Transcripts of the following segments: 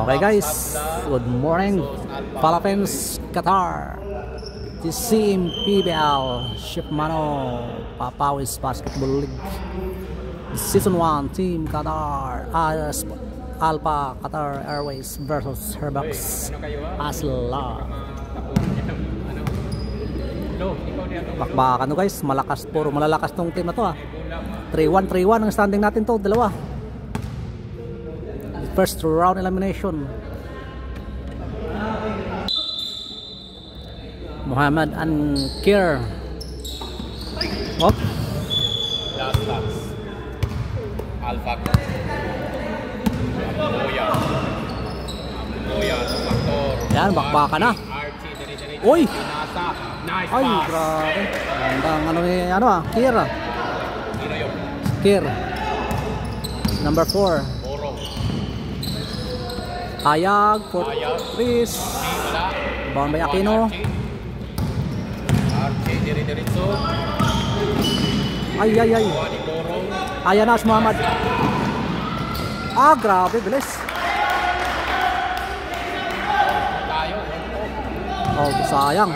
Okay guys, good morning Philippines, Qatar. This team PBL Shipmano Papawis Basketball League Season 1 Team Qatar Alpha Qatar Airways versus Herbucks Asla. Bakbakan to guys, malakas, puro malalakas tong team na to 3-1 ang standing natin to, dalawa. First round elimination. Muhammad and Kir. What? Last pass. Alpha. Amboya. Yan, bakbaka na. Uy! Nice ay, pass. grabe. Gandang Kir. Kir. Number 4. Hayag for Chris. Bawang by Aquino. Ay. Ayan na si Muhammad. Grabe, bilis. Sayang.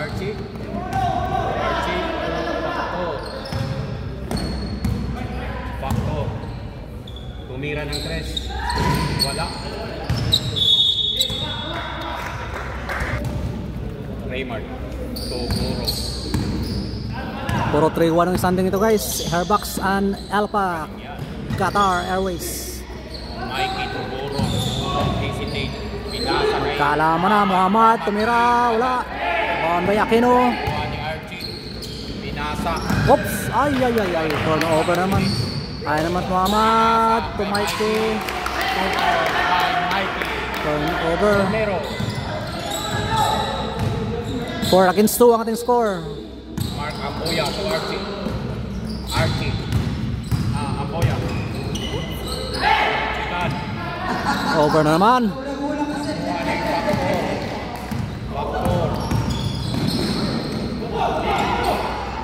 Tumira ng 3. Wala. Raymart. Puro 3-1 ang standing ito guys. Herbucks and Alpha Qatar Airways. Mikey Tuguro. Hesitate. Pinasa kay Kalaman na Muhammad. Tumira. Wala. Bawang by Aquino. Pinasa. Oops. Ay. Turnover naman. Ay naman Muhammad. To Mikey. Turnover. 4 against 2 ang ating score. Mark Amboya to Archie. Amboya. Over na naman. Backdoor.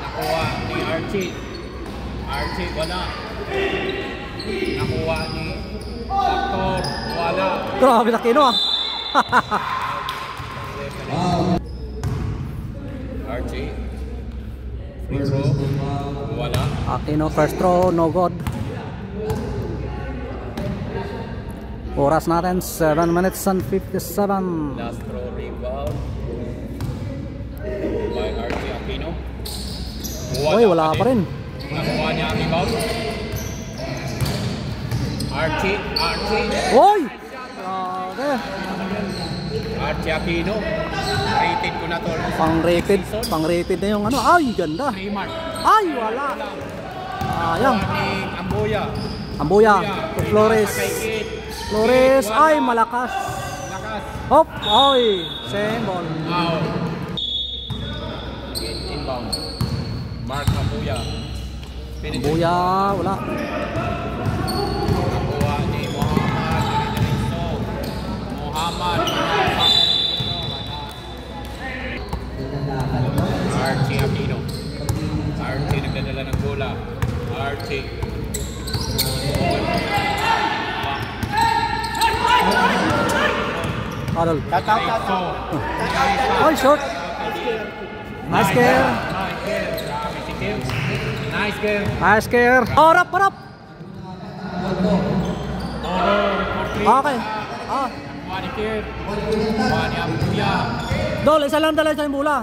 Nakuha ni Archie. Wala. Nakuha ni Backdoor. Wala. Grabe na Aquino Archie. Free throw. Wala. Aquino first throw, no good. Oras natin 7 minutes and 57. Last throw rebound by Archie Aquino. Uy, wala pa rin. Nakuha niya ang rebound. Archie. Uy! Grabe. Archie Aquino. Rated ko na to. Pang-rated na yung Ay, ganda. Ay, wala. Sayang. Amboya. To Flores. Ay, malakas. Hop. Ay, same ball. Inbound. Mark Amboya. Wala. Nakuha ni Muhammad. Archie Aquino. Archie nagdadala ng bola. Archie. Adol. Ay, short. Nice care. Harap. Okay. Dol, isa lang dala sa bola.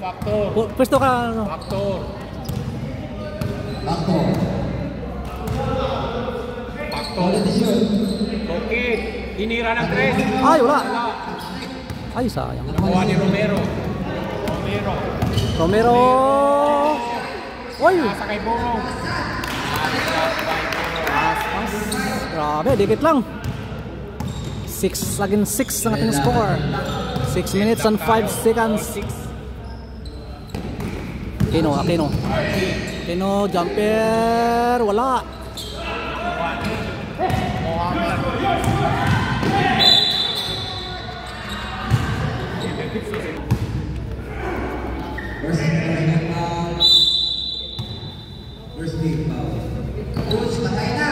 Factor. Pwesto ka. Factor. Kokit. Hinira ng 3. Ay, wala. Ay, sayang. Nakuha ni Romero. Uy. Nasa kay Boro. Grabe, dikit lang. 6 against 6 ang ating score. 6 minutes and 5 seconds. Aquino. Jumper. Wala. First big foul. Coach, patay na!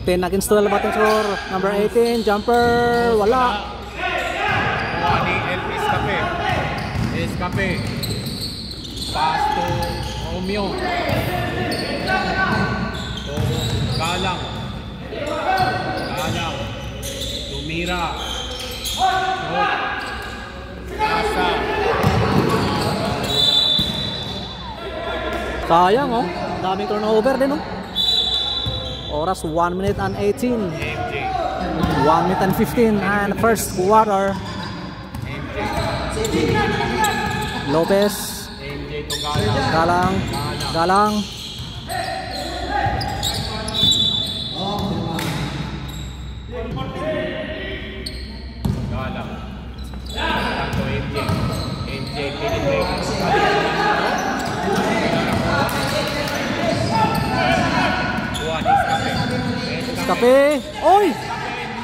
10 against 12 ating score. Number 18, jumper, wala. Kuha ni El Escape. Escape. Pass to Romeo. To Galang. Galang. Tumira. Shot. Asa. Sayang oh. Daming turnover din oh. Oras 1 minute and 18. MJ. 1 minute and 15 and first quarter. MJ. Lopez. MJ to Galang. Galang. Galang. Galang. Galang to MJ. MJ pinitake. Kuha ni Escape. Escape. Oy!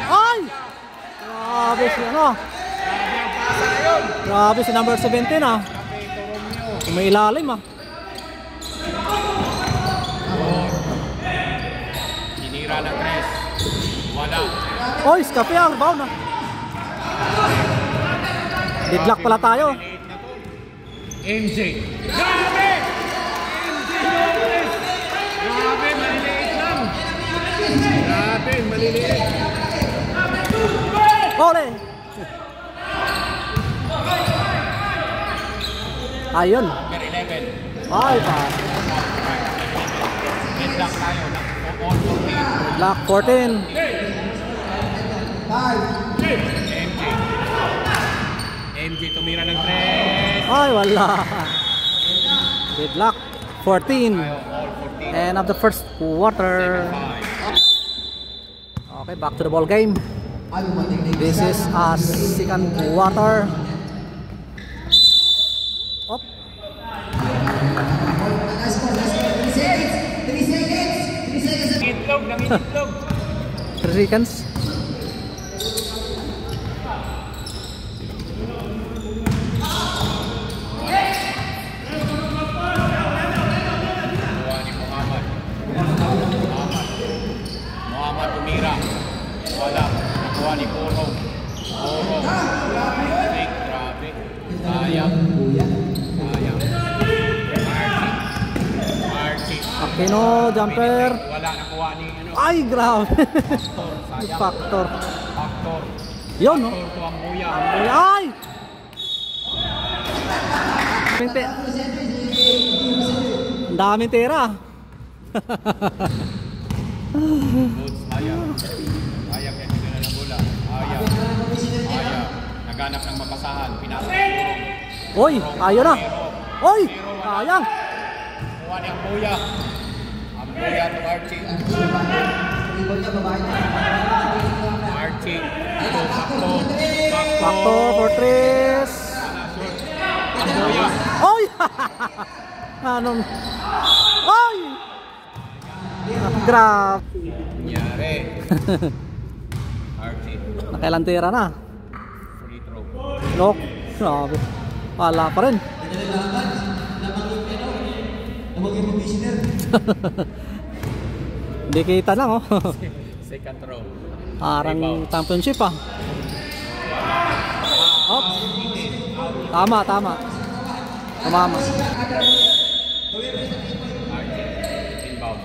Ay! Grabe si ano. Grabe si number 17 ah. May ilalim ah. Tinira ng tres. Wala. Oy, Escape ah. Rebound ah. Deadlock pala tayo. MJ. Grabe! MJ Lopez! Grabe, maliliit lang. Grabe, maliliit. Ole! Ayun. Number 11. Ay, pa. Deadlock tayo. All 14. Lock 14. MJ. MJ tumira ng tres. Ay, wala. Deadlock 14. Tayo, all 14. End of the first quarter. 5. Okay, back to the ball game. This is a second quarter. Up. Itlog, nangitlog. 3 seconds. Kuha ni Muhammad. Muhammad tumira. Wala. Kuha ni Puro. Puro. Fake, grabe. Sayang. Sayang. Marty. Aquino, jumper. Wala, nakuha ni ano. Ay, grabe. Factor. Sayang. Factor. Factor. Yun, no? Factor to ang buya. Ay! Ang daming tira. Boots, ayaw. Ayaw, kaya hindi na ng bola. Ayaw. Ayaw. Naghanap ng mapasahan. Pinasa. Oy, ayaw na. Oy, sayang. Kuha ni ang buya. Ang buya to Archie. Archie. Ito, sakto. Factor for tres. Ang buya. Oy! Anong? Oy! Grab. Nangyari. Archie. Nakailan tira na? Free throw. Look. Grabe. Wala pa rin. Hindi kita lang oh. Second throw. Parang championship ah. Oh. Tama, tama. Tumama. Archie. Inbound.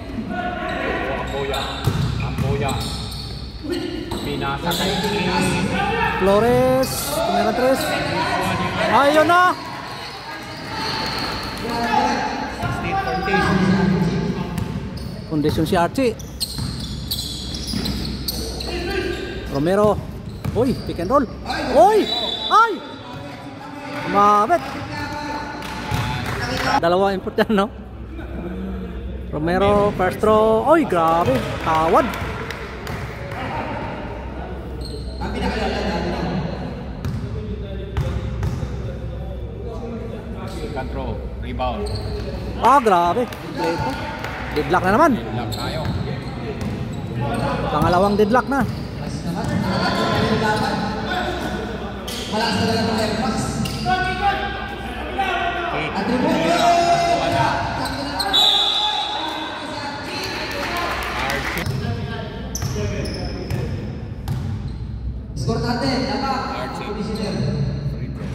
Ang buya. Ang buya. Pinasa kay Flores. Tumira tres. Ayun na. 16-14. Kondisyon si Archie. Romero. Uy, pick and roll. Uy! Ay! Mabit. Dalawa input yan, no? Romero, first throw. Uy, grabe. Tawad. Second throw. Rebound. Ah, grabe. Kompleto. Deadlock na naman. Lock tayo. Pangalawang deadlock na. Score natin, dapat. Archie. Commissioner. Free throw.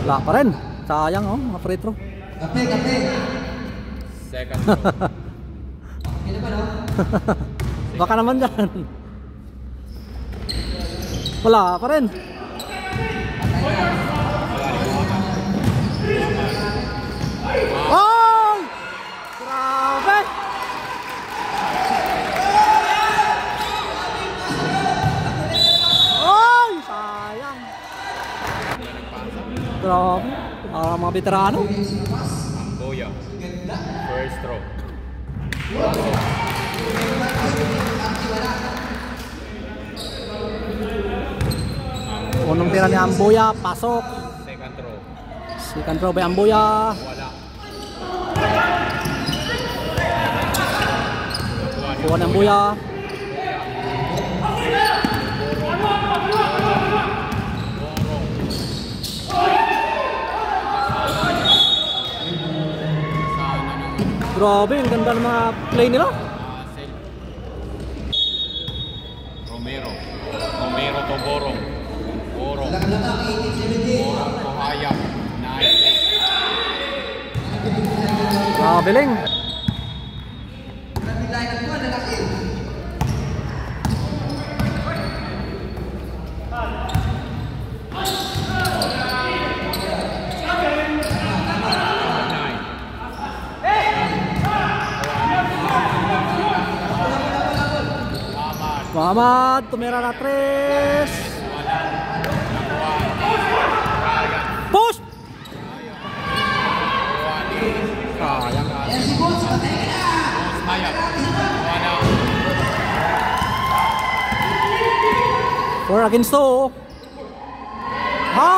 Wala pa rin. Sayang oh, mga free throw. Kape, kape. Second throw. Okay naman, no? Baka naman dyan. Wala pa rin. Oh! Grabe! Ay! Sayang! Grabe! Mga veterano. Amboya. First throw. Unang tira ni Amboya, pasok. Second throw. Second throw by Amboya. Wala. Kuha ng Amboya. Grabe, ang ganda ng mga play nila. Romero. Romero to Borong. Borong. Lakan-lakan, 18-17. Borong to Hayam. Nice. Grabe ling. Grabe line ang buwan, lalaki. Muhammad, tumira na 3. Push! Sayang. Ayan si Bones, patay ka na. Hayam. Wala. 4 against 2. Ha?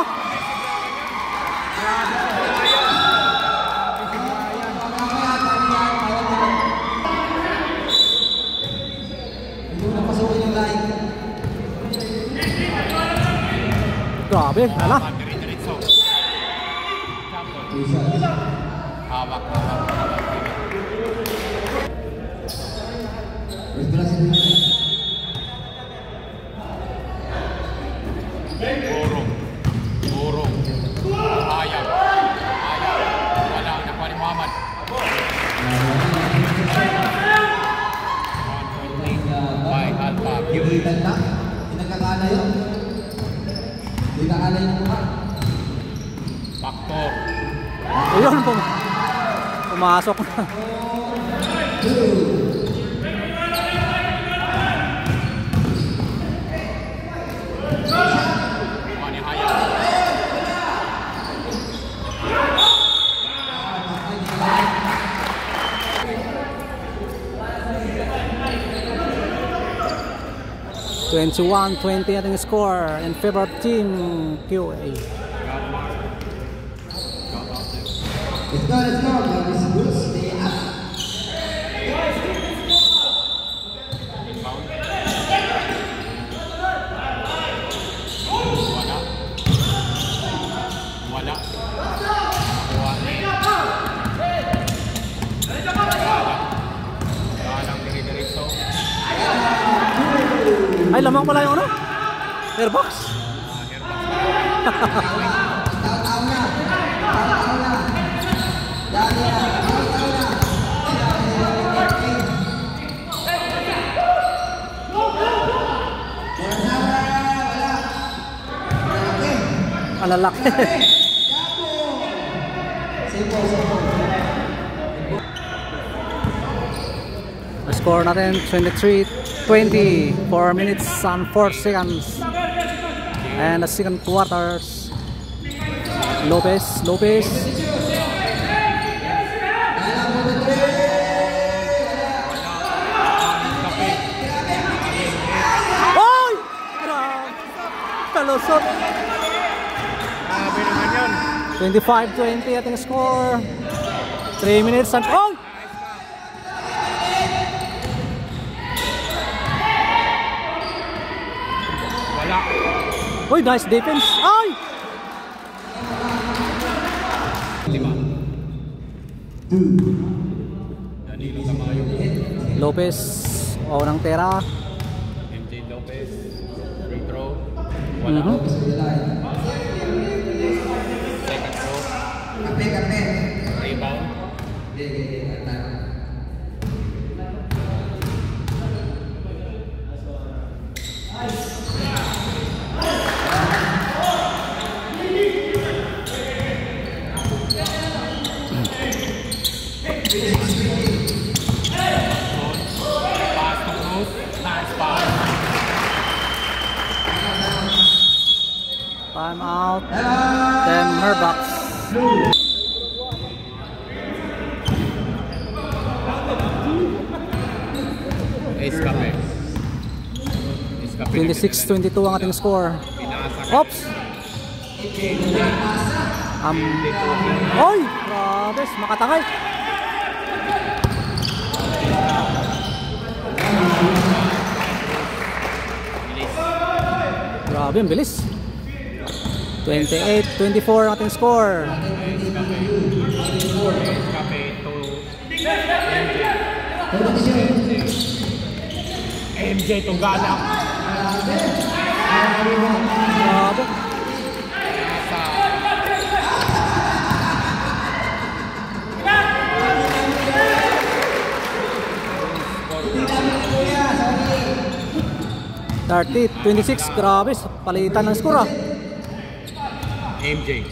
Grabe, hala. Diretso. Hawak. Borong. Borong. Hayam. Wala. Nakuha ni Muhammad. 1.8 by Alpha. Iwitan na. Pinagkakala yun. Pinagkakala yung mukha. Factor. Ayun, pumasok na. Nakuha ni Hayam. $21-20 ating score in favor of Team QA. Let's go, let's go. Grabe si Bones, stay up. Wala. Nakuha ni Galang diretso. Ay, lamang pala yung ano? Airbox? Taw-taw na. Taw-taw na. Dali na. Taw-taw na. Ang lalaki. Simple, simple. Score natin 23-20, 4 minutes and 4 seconds. And the second quarters. Lopez. Oy! Grabe! Kalusot. Grabe naman yun. 25-20 ating score. 3 minutes and... Oh! Wala. Uy, nice defense. Ay! 5. Danilo Tamayo. Lopez. Unang tera. MJ Lopez. Free throw. Wala. Focus to the line. Second throw. Kape. Rebound. Pass to Cruz. Nice pass. Time out. Temer Bucks. Escape. 26-22 ang ating score. Oops! Oy! Grabe! Makatangay! Grabe, ang bilis. 28-24 ang ating score. MJ Tunggala. Grabe. Sorry. 30-26, grabe, palitan ng score. MJ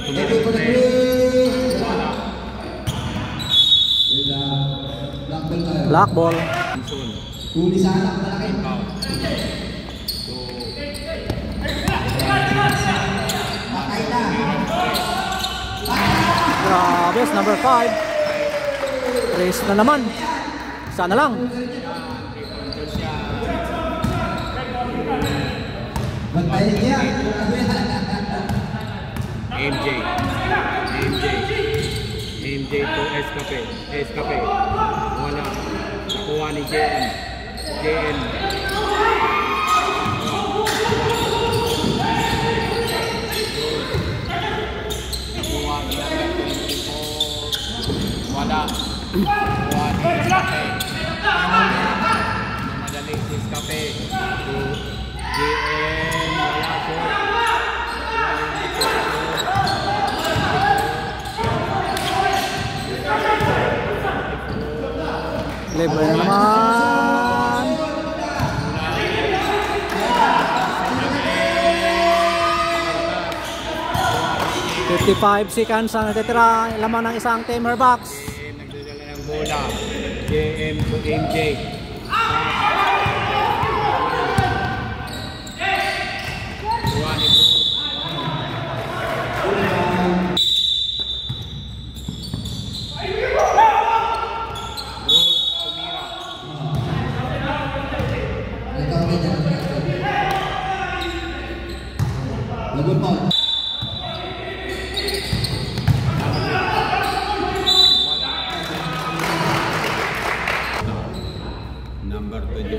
tumira. Black ball. Huli sa anak, malaki. Patay na. Grabe, number 5. Race na naman. Sana lang. Bantayin niya. MJ to Escape. Wala. Nakuha ni JN. Nakuha ni wala. Nakuha ni Escape. Namadali si Escape. JN. Wala po. Libre na naman. 55 seconds ang natitira. Laman ng isang Temer Bucks. Nagdadala ng bola. JM to MJ. Lagun ball. Number 24.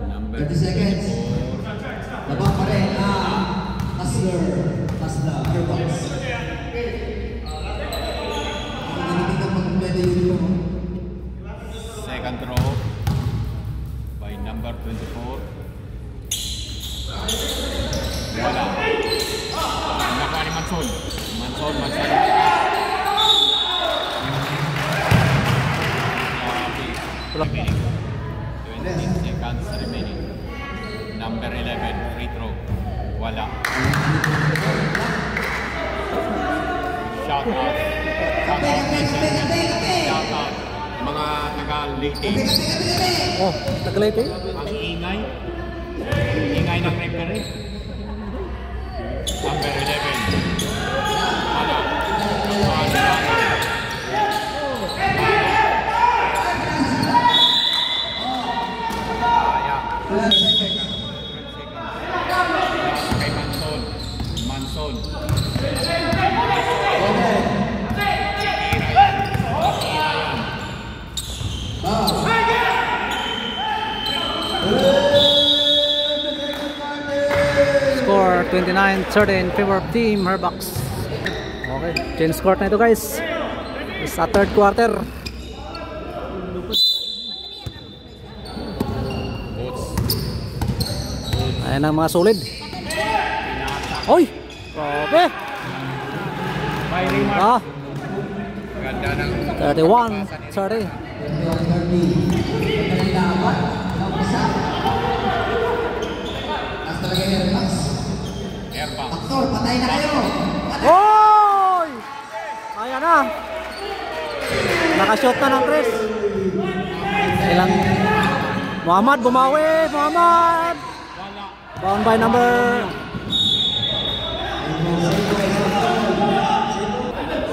Number 30 seconds. Labang pa rin ang Hustler Airbox. Hindi ka mag-play yun mo. Second throw by number 24. Wala. Nakuha ni Manson. Remaining. 20 seconds remaining. Number 11, free throw. Wala. Shout out. Mga taga-Leyte. Oh, Tagalite. Ang ingay ng referee. Number 11. Wala. Kay Manson. Score 29-30 in favor of Team Herbucks. Okay, change score na ito guys. Sa third quarter. Ayan ang mga solid. Oy! Grabe! By Raymar. Ah, Ganda ng 31-30. Last talaga yung airbox. Airbox. Aktor, patay na kayo! Oy! Ayan na. Nakashot na ng Chris. Ilang Muhammad bumawi. Muhammad. Wala. Bound by number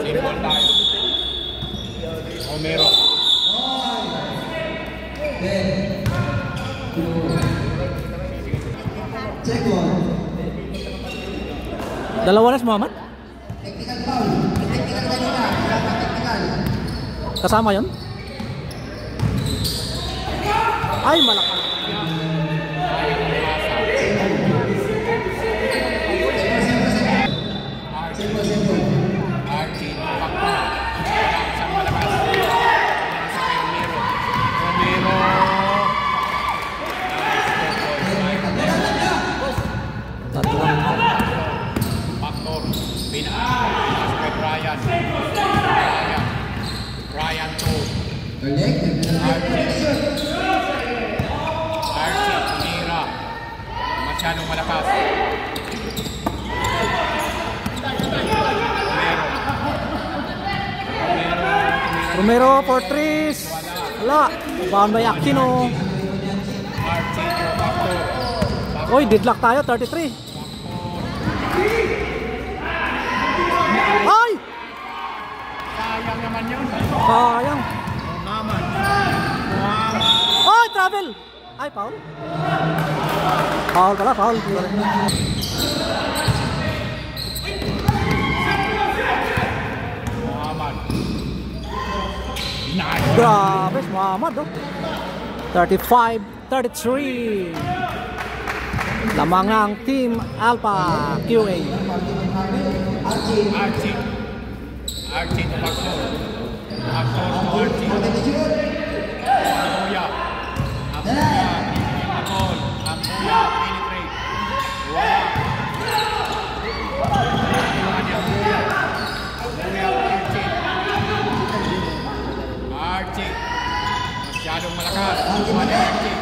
Single tayo. Romero. Check one. dalawa na si Muhammad. Technical foul. Technical kanina. Technical. Kasama yon. Ay, malakas. Archie. Pakpa. Isang malakas. Isa kay Romero. Romero. Tatlong. Factor. Pinaka. Kay Brian. Brian 2. Correct. Archie. Tumira. Masyadong malakas. Romero for threes. Wala. Bound by Aquino. Archie. Factor. Oy, deadlock tayo. 33. Ay! Sayang naman yun. Sayang. Muhammad. Ay, travel! Ay, foul. Foul pala, foul. Muhammad. Nice. Grabe, si Muhammad, oh. 35-33. Lamang ang Team Alpha QA. Archie. Archie to Factor. Factor to Archie. Ambuya. Ambuya. Ambuya. Penetrate. Wala. Ambuya. Archie. Masyadong malakas. Archie.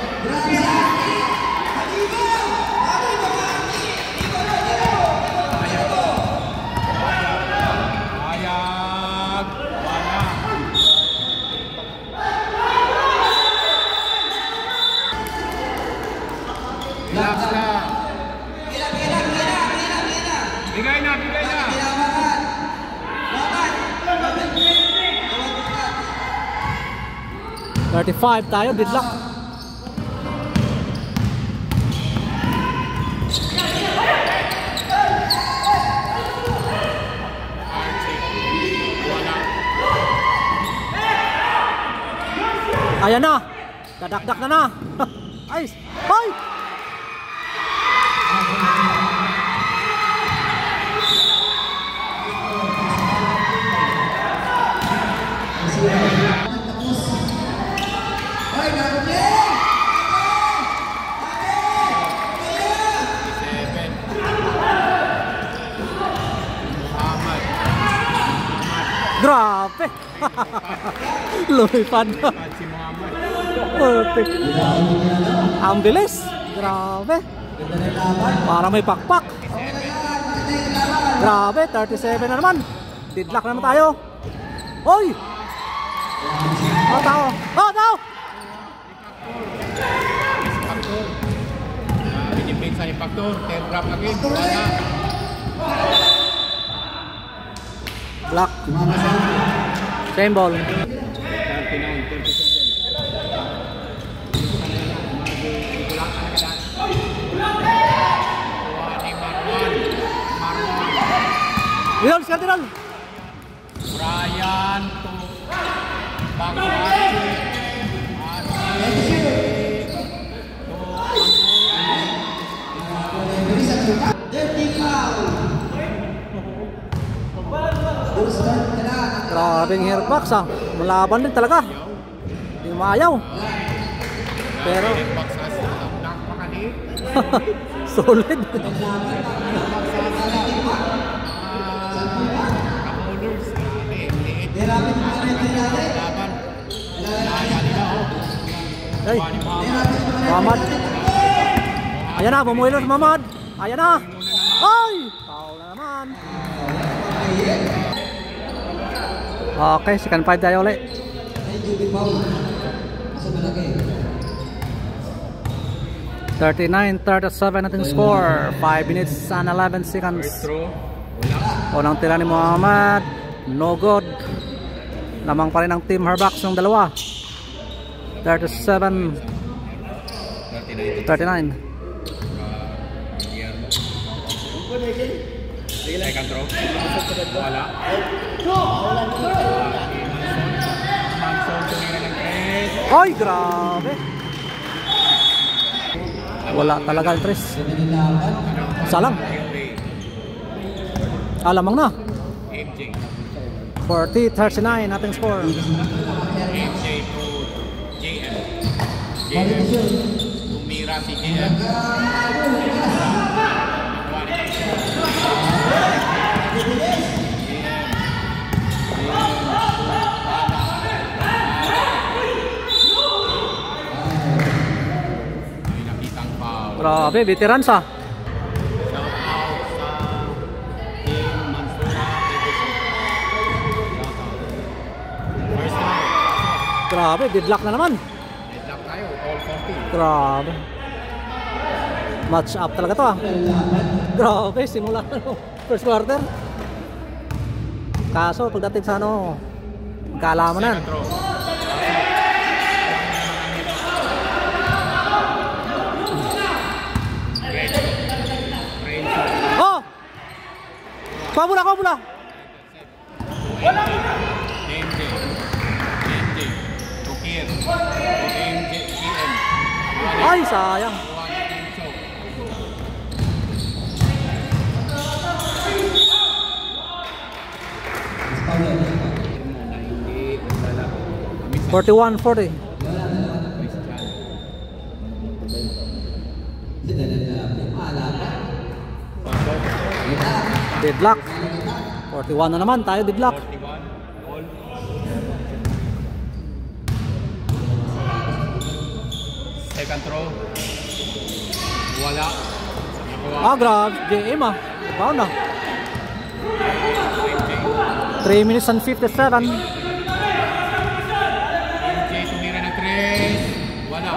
Ayag. Wala. Relax na. Bigay na. 35 tayo, deadlock. Ayan na. Dadakdak na. Ayos. Hoy! Grabe. Lumipad. Si Muhammad. Perfect. Ang bilis. Grabe. Para may pakpak. Grabe, 37 na naman. Deadlock naman tayo. Hoy! Oh, tao. Oh, tao! Pinipinsa ni Factor. 10 drop lagi. Wala. Block. Same ball. 39, 37. Tirol, sekali tirol. Brian to Bago Grabing hairbox ah. Malaban din talaga. Hindi maayaw. Pero Solid. Kapolers. Liit. Laban. Naya nila, oh. Ay, Muhammad. Ayan na, bumuelo si Muhammad. Ayan na. Ay! Foul na naman. Okay, second 5 tayo ulit. 39-37 natin score. 5 minutes and 11 seconds. Unang tira ni Muhammad. No good. Lamang pa rin ang Team Harbucks ng dalawa. 37-39. Second throw. Wala. Manson tumira ng 3. Ay, grabe. Wala talaga ang 3. Salang. Lamang na. MJ. 40-39 nating score. MJ to JM. JM. Tumira si JM. May nakitang foul. Grabe, veteran sa. Shout out sa Team Mansura Division. Shout out. First round. Grabe, deadlock na naman. Deadlock tayo. All 40. Grabe. Match up talaga to ah. Grabe, simula first quarter. Kaso pagdating sa ano, magkaalaman na. Second throw. Oh! Pabula, pabula. MJ. Tukir. MJ. GM. Ay, sayang. Hindi wala. 41-40. Deadlock. 41 na naman tayo, deadlock. 41 all. Second throw. Wala. Ah, grabe. JM ah. Paano na? 3 minutes and 57. MJ tumira ng 3. Wala.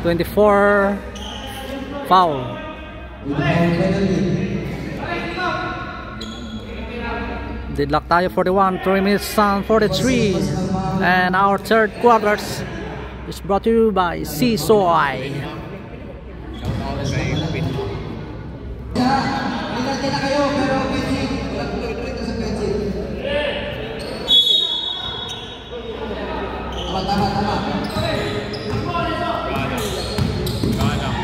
$24 foul. Deadlock tayo 41, 3 minutes and 43. And our third quarters is brought to you by Seasoy. Shout out kay Pin. Pinati na kayo, pero fencing. Walang tuloy-tuloy ito sa fencing. Tama. Galang.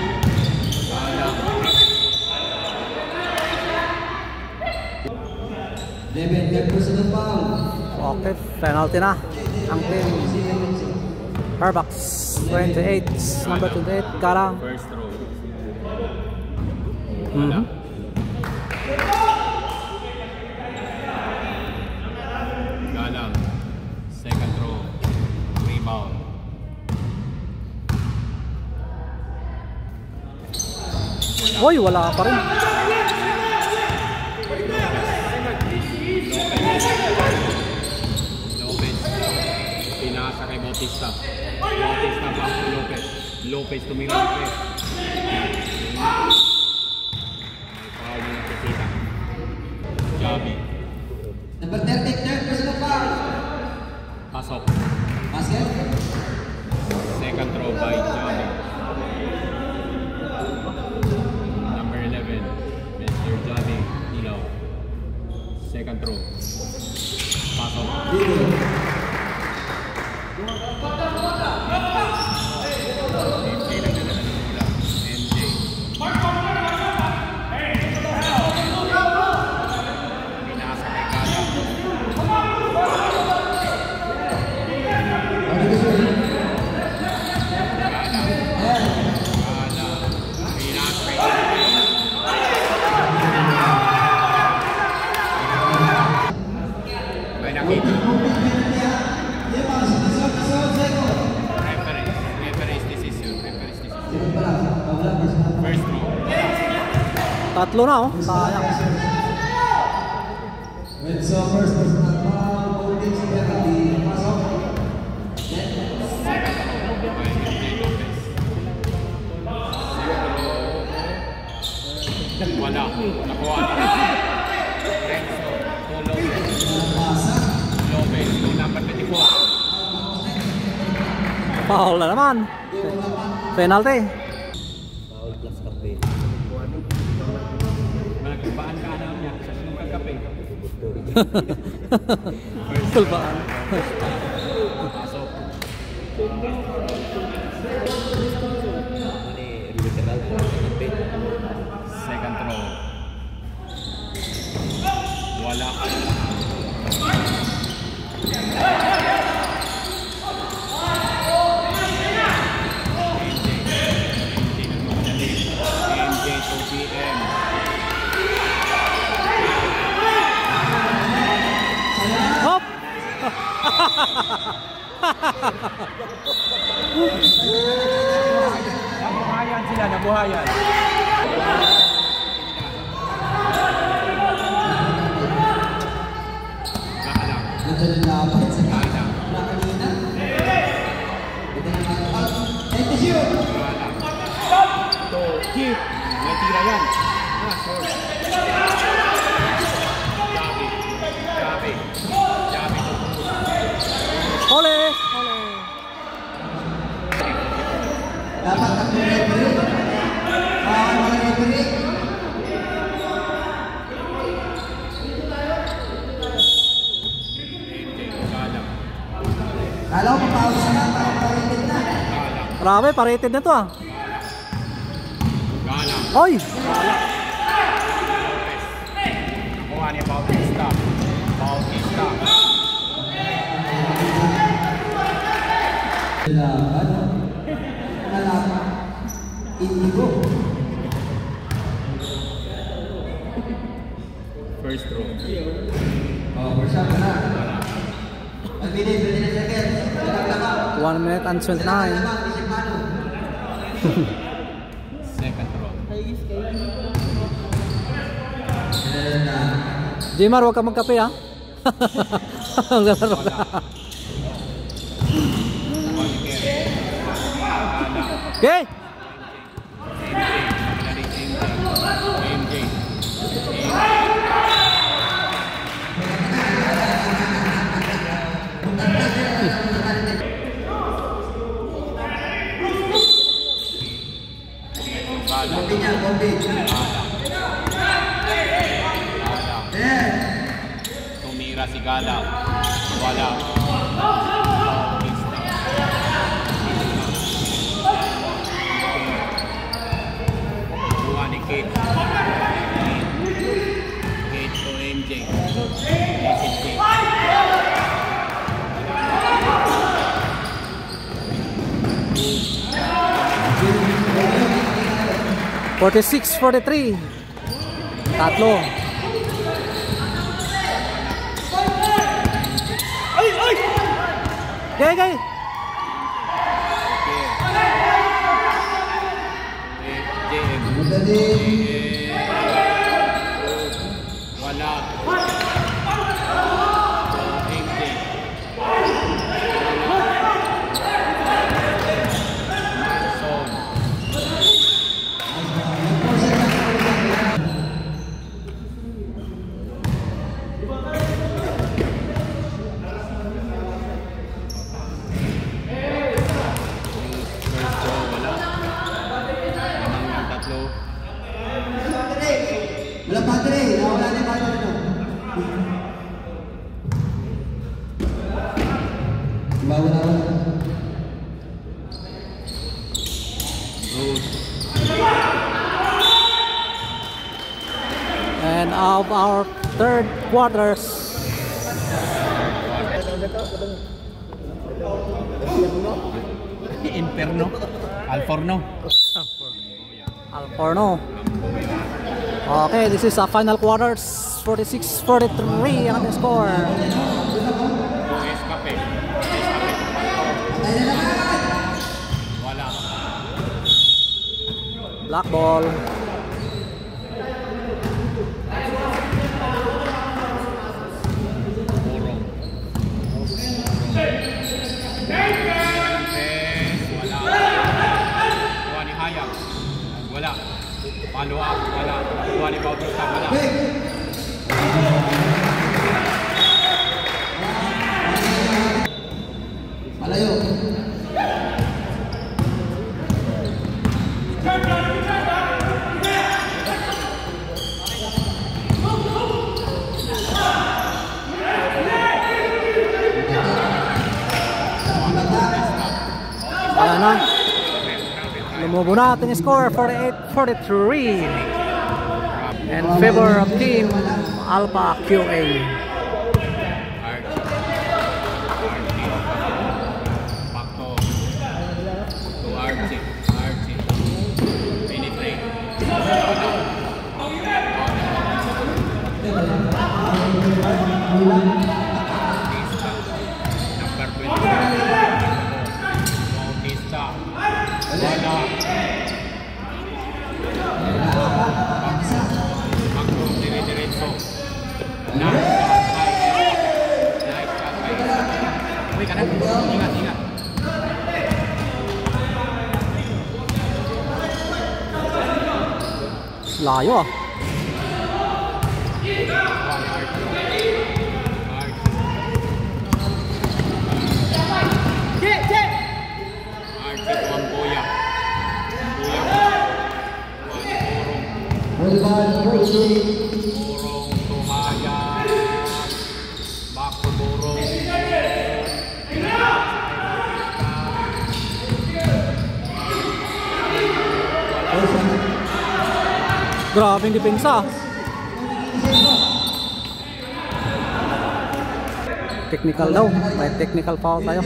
10% foul. Okay, penalty na ang team Harbucks. 28, number 28, Garang. First throw. Galang. Second throw. Rebound. Hoy, wala pa rin. Lopez. Pinasa kay Bautista. Bautista back to Lopez. Lopez tumira ng 3. Foul na nakikita. Javi. Number 30, 10% foul. Pasok. Basket. Second throw by Javi. Number 11. Mr. Javi Ilaw. Second throw. Pasok. MJ nagdadala ng bola. MJ. Pinasa kay Galang. Ano gusto Tatlo na oh. Sayang. Red Sommers does not foul. Holdings penalty. Pasok. Wala. Nakuha. Renzo. Lopez. Number 24. Foul na naman. Penalty. Malagpaan ka na niya. Sa sinong kagabi. Kulbaan. Pasok. Second throw. Wala. MJ to BM. Hop! Nabuhayan sila, nabuhayan. Galang. Nandiyan yung dapat sa Galang. kanina. Ito na ang and the shoot! To keep. May tira yan. Sorry. Gabi. Gabi to Ole! Dapat ang referee. Mga referee. Galang. Kala ko mapawis na, mapawis na. Galang. Grabe, pa-rated na to ah. Galang. Oy! Nakuha ni Bautista. Bautista. Laban. Nalaman. Indigo. First throw. Oh, first shot na. Magbili, 20 seconds. Laglaban. 1 minute and 29. Laglaban, Bishopano. Second throw. Jimar, huwag ka magkape ah. Maglalaro na. Okay! Bombi niya, bombi. Tumira si Gala. Wala. Buha ni Kate. Kate to MJ. Message Kate. 46-43. Tatlo. Okay, okay. Madali. Wala. MJ. Manson. First throw, wala. Lamang ng tatlo. Wala padre. Wala na padre no. Wala. And of our third quarters. Inferno. Alforno. Alforno. Okay, this is a final quarters. 46-43 ang ating score. Escape. Wala. Black ball. na. Lumubo na ating score 48-43 in favor of Team Alpha QA. Layo ah. Burong tumayan. Bako burong. Grabe yung depensa. Technical daw. May technical foul tayo.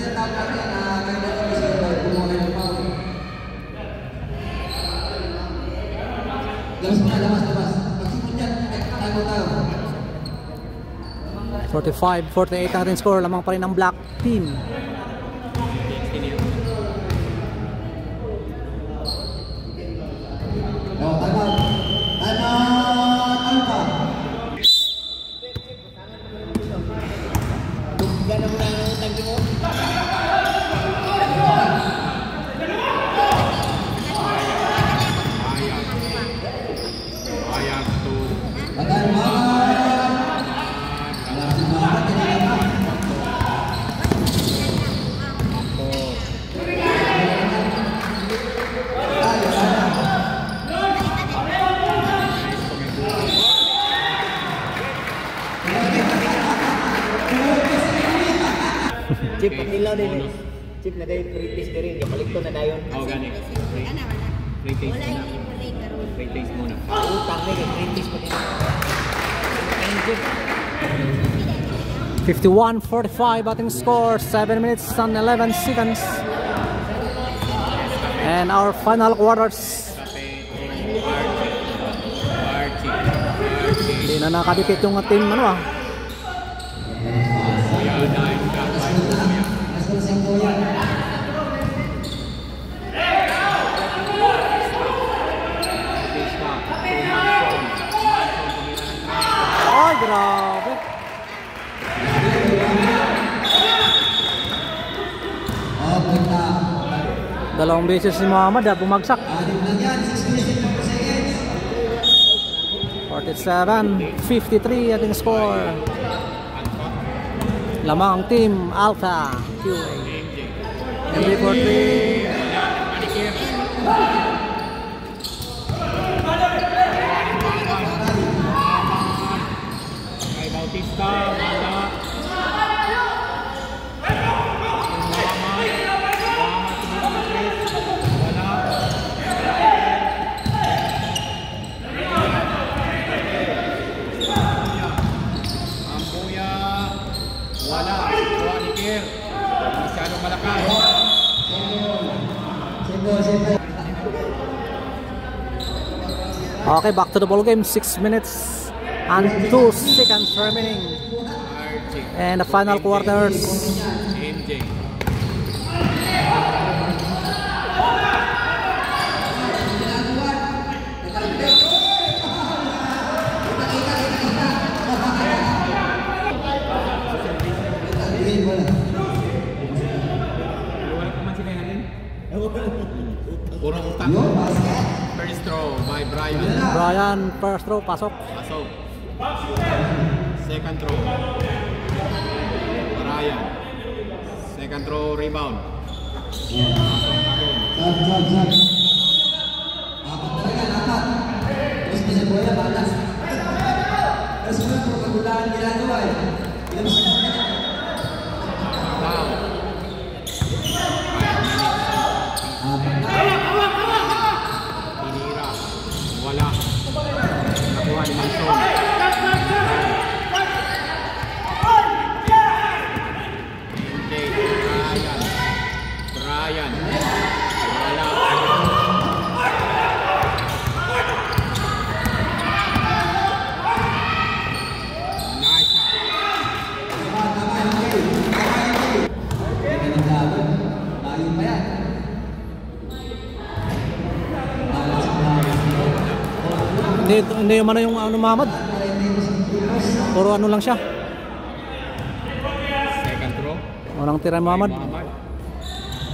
Labas. Pagsimot yan, tago tayo. 45-48 ang rin score. Lamang pa rin ang black team. Chip, pag-ilaw din. Chip na kayo free-taste din. Kapalik to na dayon. Oo, gani. Free taste muna. Free taste muna. Utang na kayo, free-taste pa din. Thank you. 51-45 ating score. 7 minutes and 11 seconds. And our final quarters. Hindi na nakadikit yung team ano ah. Ay, grabe. Dalawang beses si Muhammad bumagsak. 47-53 ating score. Lamang team Alpha QA. MB43. Kay Bautista, wala. Masyadong malakas. Okay, back to the ball game. 6 minutes and 2 seconds remaining. And the final quarters. MJ. Purong utang. First throw by Brian. Brian, first throw, pasok. Pasok. Second throw. Brian. Second throw, rebound. Pasok pa rin. Apat talaga, apat. Terus bisa bola batas. Terus mga pagkagulaan ginagawa eh. Down. 5 minutes. Hindi yung ano yung ano Muhammad. Puro ano lang siya. Second throw. Unang tira ni Muhammad.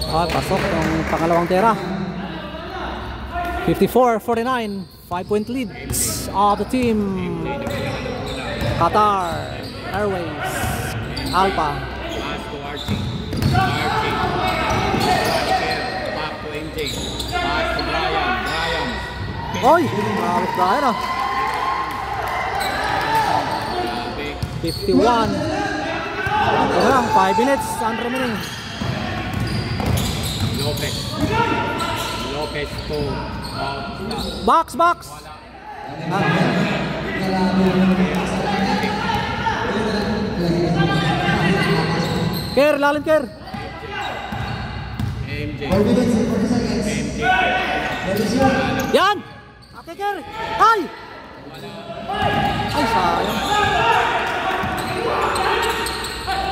Pasok ang pangalawang tira. 54-49. 5-point lead of the team. Qatar Airways. Alpha. Pass to Archie. Archie. Back to MJ. Pass to Brian. Brian. Oy! Marami Brian ah. 51. Ito lang, 5 minutes and remaining. Lopez. Lopez to Box! Care, lalim care. MJ. Yan! Okay, care. Ay! Ay, sayang.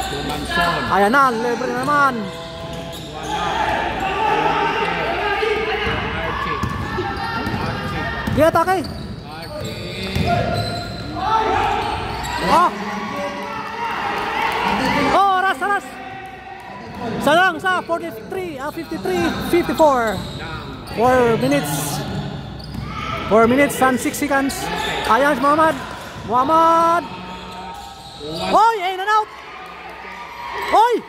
Tumanson. Ayan na, libre na naman. Archie. Archie. Di atake. Archie. Oh, ras. Salang sa 53, 54. 4 minutes. 4 minutes and 6 seconds. Ayan si Muhammad. Oy, in and out. Oy!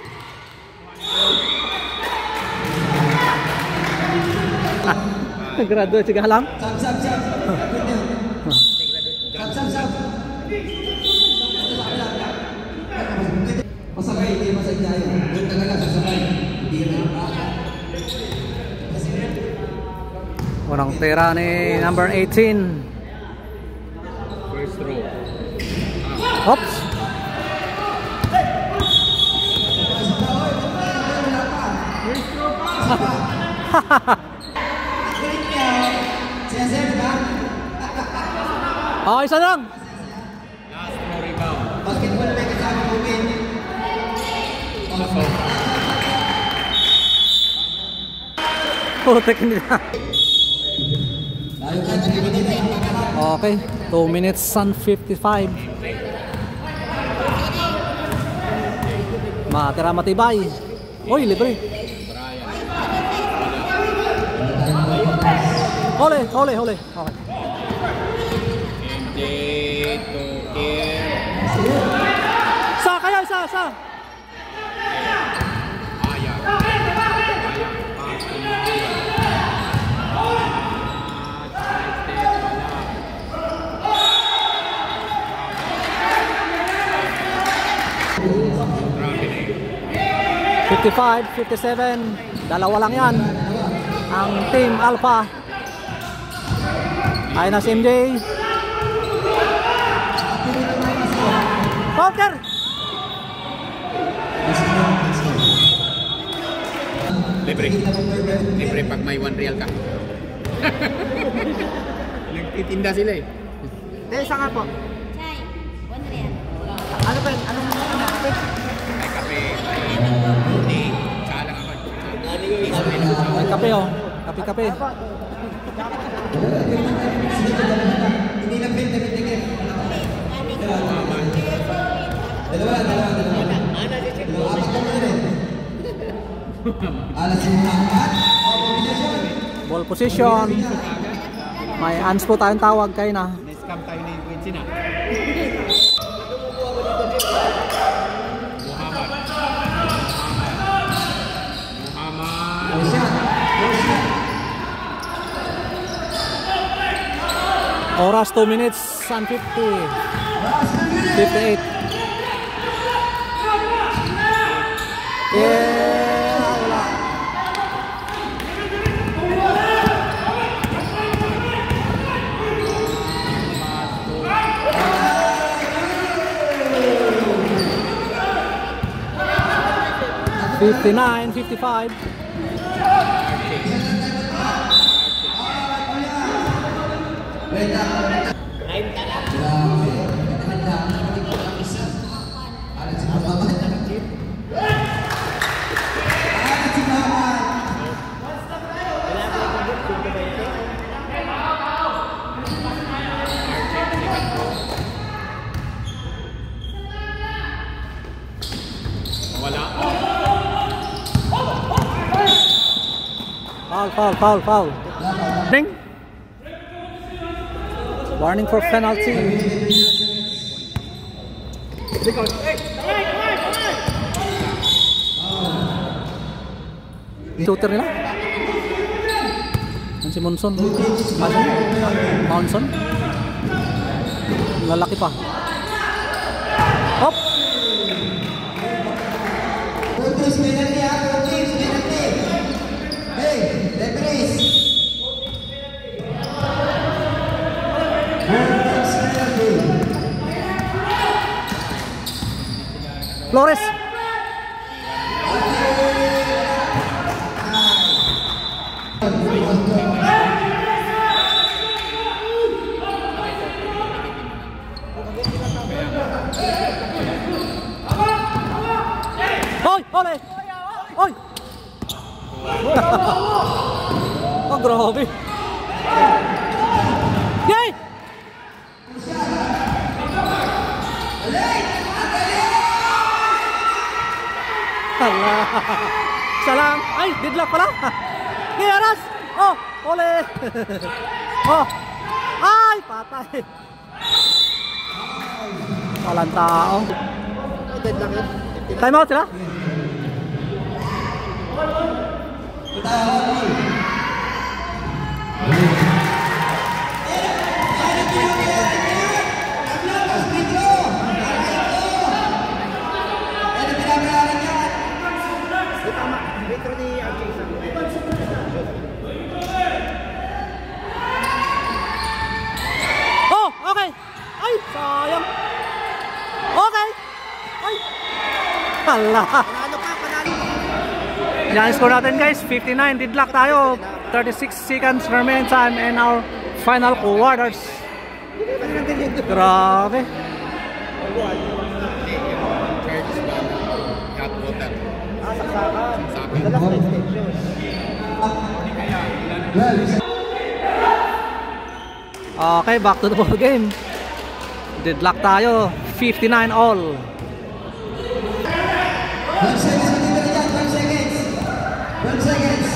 Graduate siya lang. Sab. Masakay, hindi masakay tayo. Doon talaga sasakay. Hindi na Unang tira ni number 18. First throw. Oops. Isa lang. Last throw rebound. basketball may kasama ko win. Pasok. Putek nila. Layo ka, nagiging Okay, 2 minutes and 55. Matira matibay. Oy, libre. Hole. Okay. MJ to Kier. Kaya. Ayak. Pass to Mahia. 55-57. Dalawa lang yan. Ang Team Alpha. Ayun na si MJ. Poker! Libre pag may 1 real ka. Nagtitinda sila eh. Isa nga po. Chay, 1 real. Ano ba? Anong kape? May kape, hindi. Tsaka lang ako. May kape oh. Kape. Hindi na pwede tigil. Dalawa. Apat kami na rin. Alas yung apat. Ball position. May ans po tayong tawag kayo na. Na-scam tayo na yung Quincy na. Oras 2 minutes and 58. Yeah, wala. $59-55. Foul. Ding. Warning for penalty. Shooter nila. Yan si Monson. Monson. Lalaki pa. Hop. Kurtis, penalty ha, Kurtis, penalty. Hey, referees. Kurtis, penalty. Flores. Ole! Oy! Oh, grabe! Yay! Hala! Salam! Ay, didlock pala! Giras! Oh! Ole! Oh! Ay! Patay! Walang tao. Time out sila? Oh, okay. Ay, sayang. Okay. Ay. Hala. Yan score natin guys, 59. Deadlock tayo. 36 seconds remaining time and our final quarters. Grabe. Okay, back to the ball game. Deadlock tayo. 59 all. 1 seconds, 1 seconds.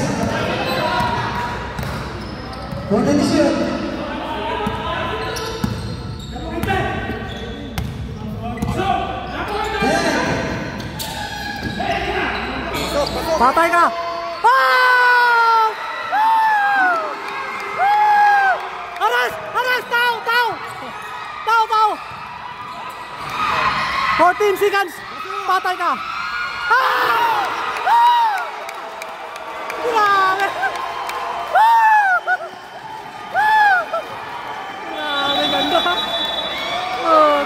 Corner to shoot. Patay ka! Ah! Aras! Aras! Tao! 14 seconds! Patay ka! Ah! Grabe! Grabe, ganda! Oh,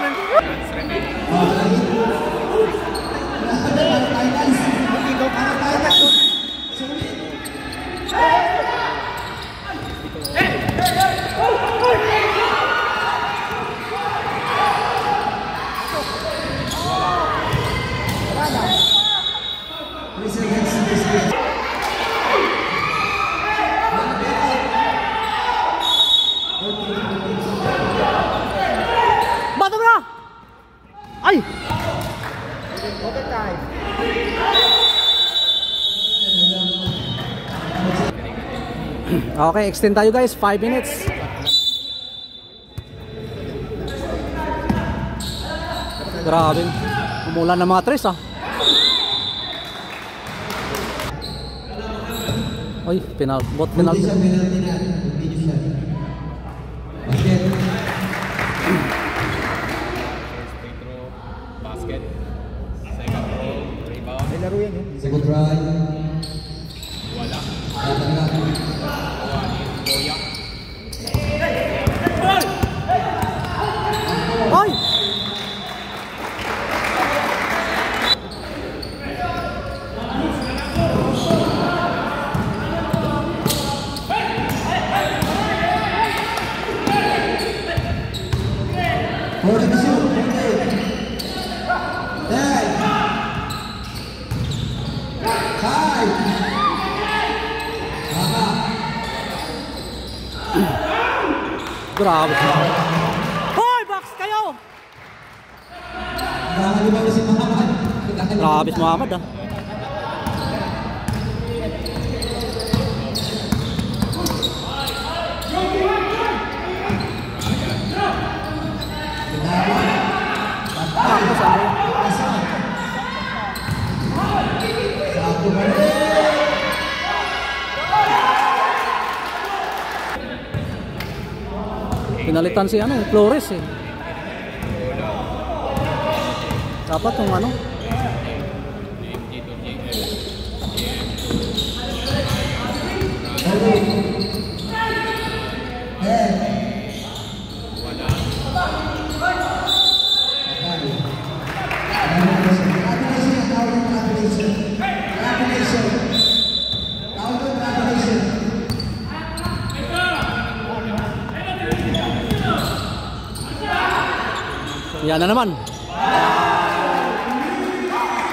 bato mo na! Ay! Okay, extend tayo guys, 5 minutes. Grabe, umulan ng mga tres ah. Oy, bot penalty. Penalty na. Video shot. Basket. Free throw, basket. Second row, rebound. May laro yan eh. Second try. Wala. Boya. Ay! Corner to shoot. 10. 5. Grabe. Hoy, box kayo! Nakakalimutan si Muhammad. Grabe si Muhammad ah. Tapos ano? Satu balik. Pinalitan si ano, Flores eh. Dapat yung ano? Yan na naman.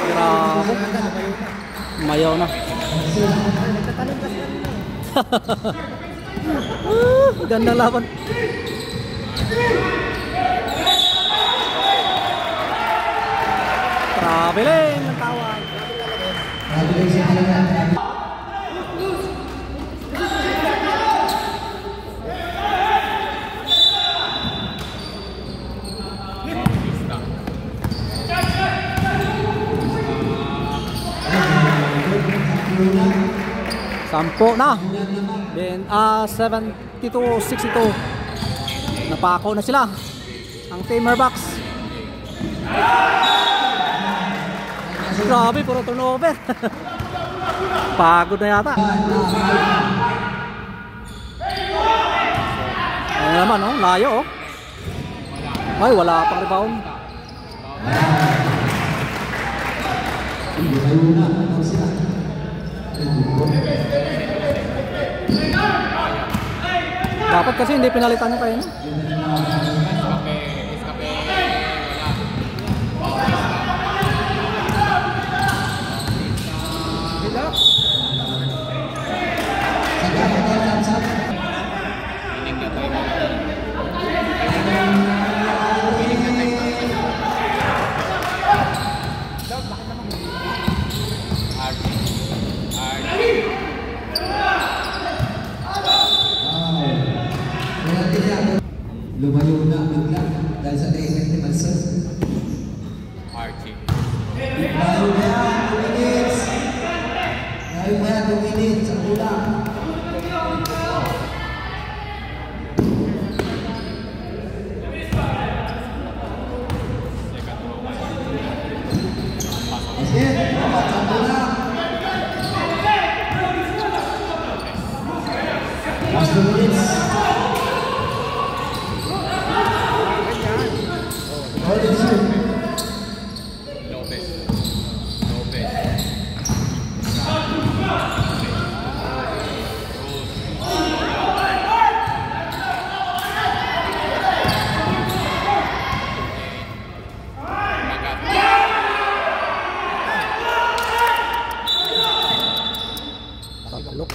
Grabe. Mayaw na. Gandang laban. Traveling ang tawag. Sampo na. Then 72-62. Napako na sila. Ang Team Harbox. Grabe, puro turnover. Pagod na yata. Ano naman, oh, layo oh. Ay, wala pang rebound. Dapat kasi hindi pinalitan yung kayo, no? Lumayo na bigla dahil sa effective answer. Archie. Layo na yan, 2 minutes. Layo na yan, 2 minutes. Ang kulang. Sige, dapat sa kulang. Last 2 minutes. Lopez.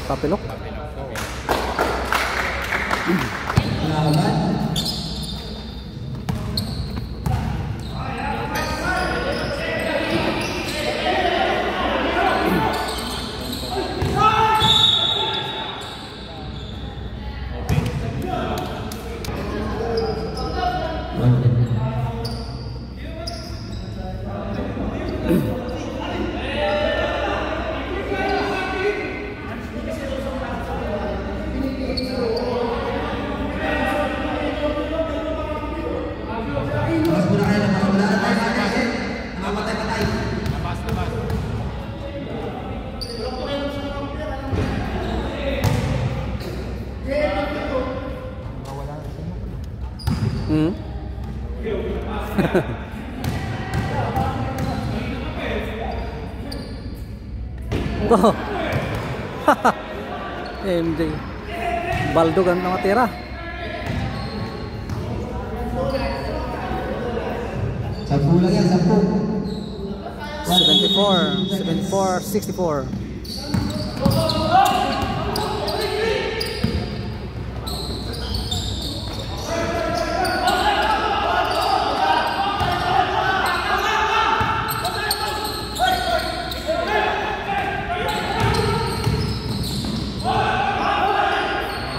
Tapilok. Laban. Go. MJ. Baldog ang nakatira. Sampu lang yan, 74-64.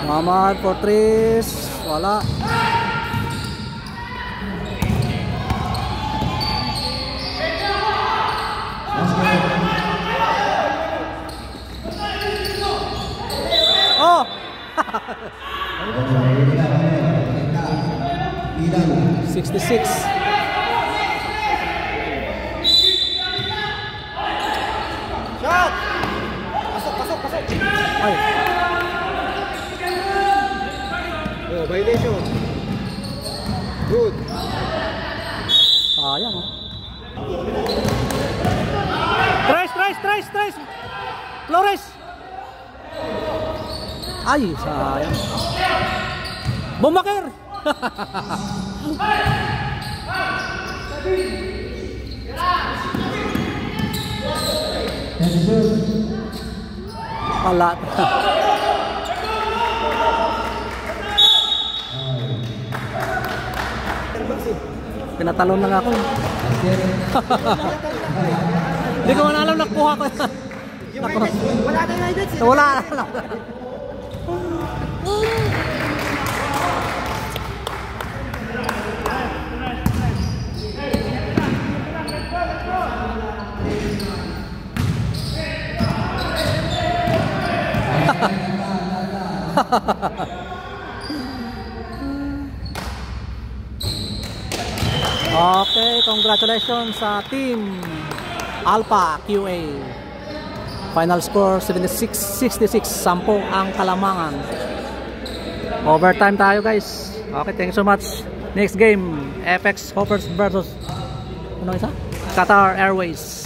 Muhammad for threes, wala. 66. Shot! Pasok, pasok, pasok! Ay, Oh, violation. Good. sayang oh. Tres! Flores! Ay, sayang. Bumakir! Wala. Pinatalon lang ako. Hindi ko na alam, nakuha ko. Wala na United. Wala na. Okay, congratulations sa team Alpha QA. Final score 76-66, 10 ang kalamangan. Overtime tayo guys. Okay, thank you so much. Next game, FX Hoppers versus ano isa? Qatar Airways.